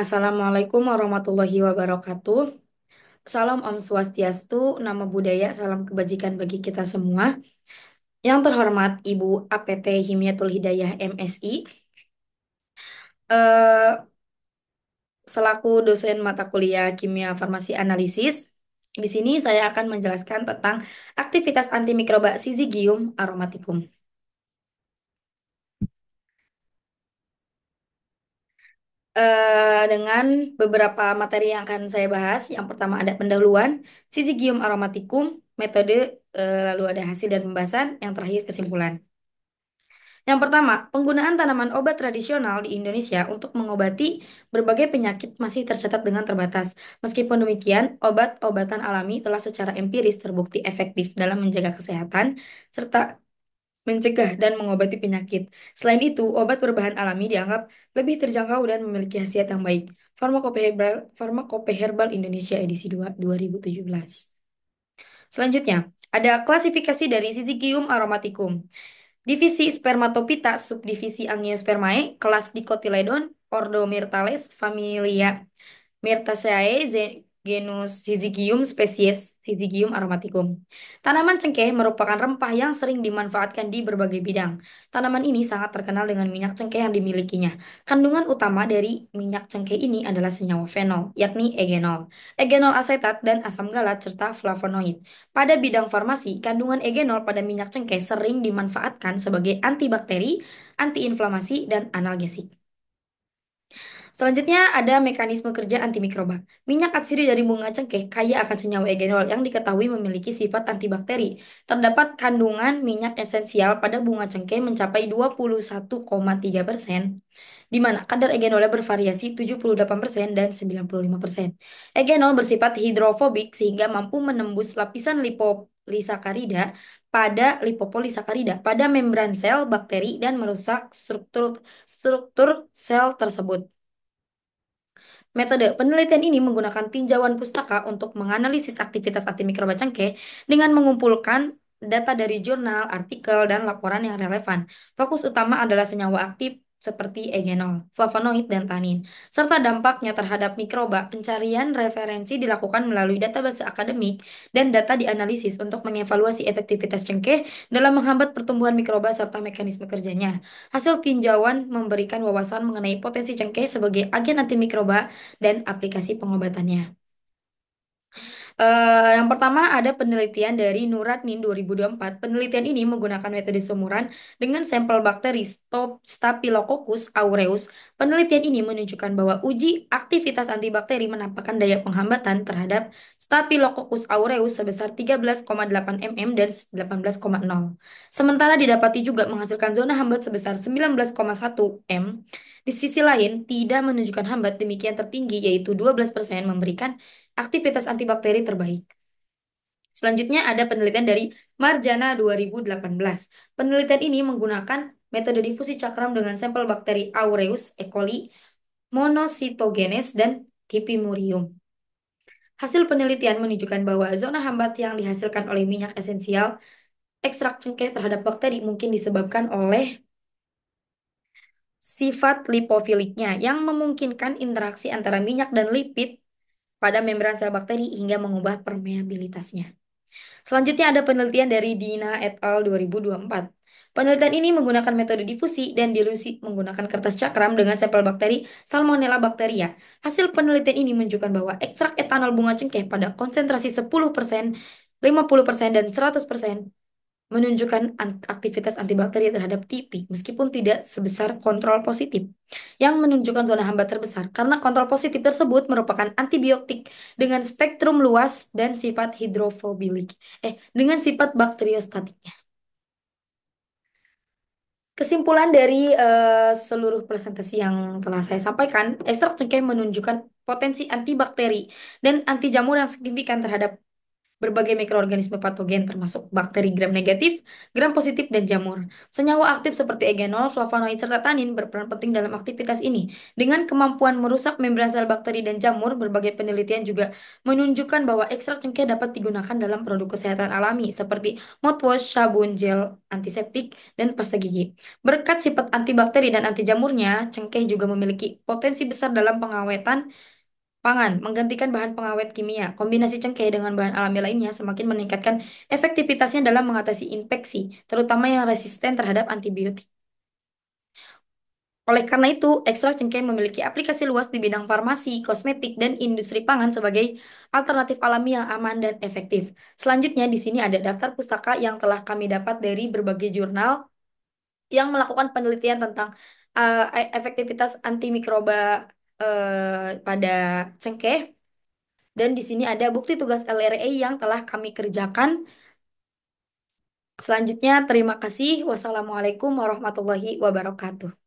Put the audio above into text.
Assalamualaikum warahmatullahi wabarakatuh. Salam Om Swastiastu, nama budaya, salam kebajikan bagi kita semua. Yang terhormat Ibu APT Himyatul Hidayah MSI, eh, selaku dosen mata kuliah Kimia Farmasi Analisis. Di sini saya akan menjelaskan tentang aktivitas antimikroba Syzygium aromaticum. Dengan beberapa materi yang akan saya bahas. Yang pertama ada pendahuluan, Syzygium aromaticum, metode, lalu ada hasil dan pembahasan, yang terakhir kesimpulan. Yang pertama, penggunaan tanaman obat tradisional di Indonesia untuk mengobati berbagai penyakit masih tercatat dengan terbatas. Meskipun demikian, obat-obatan alami telah secara empiris terbukti efektif dalam menjaga kesehatan serta mencegah dan mengobati penyakit. Selain itu, obat berbahan alami dianggap lebih terjangkau dan memiliki khasiat yang baik. Farmakope Herbal Indonesia edisi 2, 2017. Selanjutnya, ada klasifikasi dari Syzygium aromaticum. Divisi Spermatophyta, subdivisi Angiospermae, kelas Dicotyledon, ordo Myrtales, familia Myrtaceae, genus Syzygium, spesies Syzygium aromaticum. Tanaman cengkeh merupakan rempah yang sering dimanfaatkan di berbagai bidang. Tanaman ini sangat terkenal dengan minyak cengkeh yang dimilikinya. Kandungan utama dari minyak cengkeh ini adalah senyawa fenol, yakni egenol, egenol asetat, dan asam galat, serta flavonoid. Pada bidang farmasi, kandungan egenol pada minyak cengkeh sering dimanfaatkan sebagai antibakteri, antiinflamasi, dan analgesik. Selanjutnya ada mekanisme kerja antimikroba. Minyak atsiri dari bunga cengkeh kaya akan senyawa egenol yang diketahui memiliki sifat antibakteri. Terdapat kandungan minyak esensial pada bunga cengkeh mencapai 21,3%, di mana kadar egenolnya bervariasi 78% dan 95%. Egenol bersifat hidrofobik sehingga mampu menembus lapisan lipopolisakarida pada membran sel bakteri dan merusak struktur struktur sel tersebut. Metode penelitian ini menggunakan tinjauan pustaka untuk menganalisis aktivitas antimikroba cengkeh dengan mengumpulkan data dari jurnal, artikel, dan laporan yang relevan. Fokus utama adalah senyawa aktif seperti egenol, flavonoid, dan tanin, serta dampaknya terhadap mikroba. Pencarian referensi dilakukan melalui database akademik dan data dianalisis untuk mengevaluasi efektivitas cengkeh dalam menghambat pertumbuhan mikroba serta mekanisme kerjanya. Hasil tinjauan memberikan wawasan mengenai potensi cengkeh sebagai agen antimikroba dan aplikasi pengobatannya. Yang pertama ada penelitian dari Nuratnin 2024. Penelitian ini menggunakan metode sumuran dengan sampel bakteri Staphylococcus aureus. Penelitian ini menunjukkan bahwa uji aktivitas antibakteri menampakkan daya penghambatan terhadap Staphylococcus aureus sebesar 13,8 mm dan 18,0. Sementara didapati juga menghasilkan zona hambat sebesar 19,1 m. Di sisi lain, tidak menunjukkan hambat demikian tertinggi yaitu 12% memberikan aktivitas antibakteri terbaik. Selanjutnya ada penelitian dari Marjana 2018. Penelitian ini menggunakan metode difusi cakram dengan sampel bakteri Aureus, E. coli, monocytogenes, dan Typhimurium. Hasil penelitian menunjukkan bahwa zona hambat yang dihasilkan oleh minyak esensial ekstrak cengkeh terhadap bakteri mungkin disebabkan oleh sifat lipofiliknya yang memungkinkan interaksi antara minyak dan lipid pada membran sel bakteri hingga mengubah permeabilitasnya. Selanjutnya ada penelitian dari Dina et al. 2024. Penelitian ini menggunakan metode difusi dan dilusi menggunakan kertas cakram dengan sampel bakteri Salmonella bacteria. Hasil penelitian ini menunjukkan bahwa ekstrak etanol bunga cengkeh pada konsentrasi 10%, 50%, dan 100% menunjukkan aktivitas antibakteri terhadap TB meskipun tidak sebesar kontrol positif yang menunjukkan zona hambat terbesar karena kontrol positif tersebut merupakan antibiotik dengan spektrum luas dan sifat hidrofobilik dengan sifat bakteriostatiknya. Kesimpulan dari seluruh presentasi yang telah saya sampaikan, ekstrak cengkeh menunjukkan potensi antibakteri dan anti jamur yang signifikan terhadap berbagai mikroorganisme patogen termasuk bakteri gram negatif, gram positif, dan jamur. Senyawa aktif seperti eugenol, flavonoid, serta tanin berperan penting dalam aktivitas ini. Dengan kemampuan merusak membran sel bakteri dan jamur, berbagai penelitian juga menunjukkan bahwa ekstrak cengkeh dapat digunakan dalam produk kesehatan alami seperti mouthwash, sabun, gel, antiseptik, dan pasta gigi. Berkat sifat antibakteri dan anti jamurnya, cengkeh juga memiliki potensi besar dalam pengawetan pangan, menggantikan bahan pengawet kimia. Kombinasi cengkeh dengan bahan alami lainnya semakin meningkatkan efektivitasnya dalam mengatasi infeksi, terutama yang resisten terhadap antibiotik. Oleh karena itu, ekstrak cengkeh memiliki aplikasi luas di bidang farmasi, kosmetik, dan industri pangan sebagai alternatif alami yang aman dan efektif. Selanjutnya, di sini ada daftar pustaka yang telah kami dapat dari berbagai jurnal yang melakukan penelitian tentang efektivitas antimikroba pada cengkeh. Dan di sini ada bukti tugas LRE yang telah kami kerjakan. Selanjutnya, terima kasih. Wassalamualaikum warahmatullahi wabarakatuh.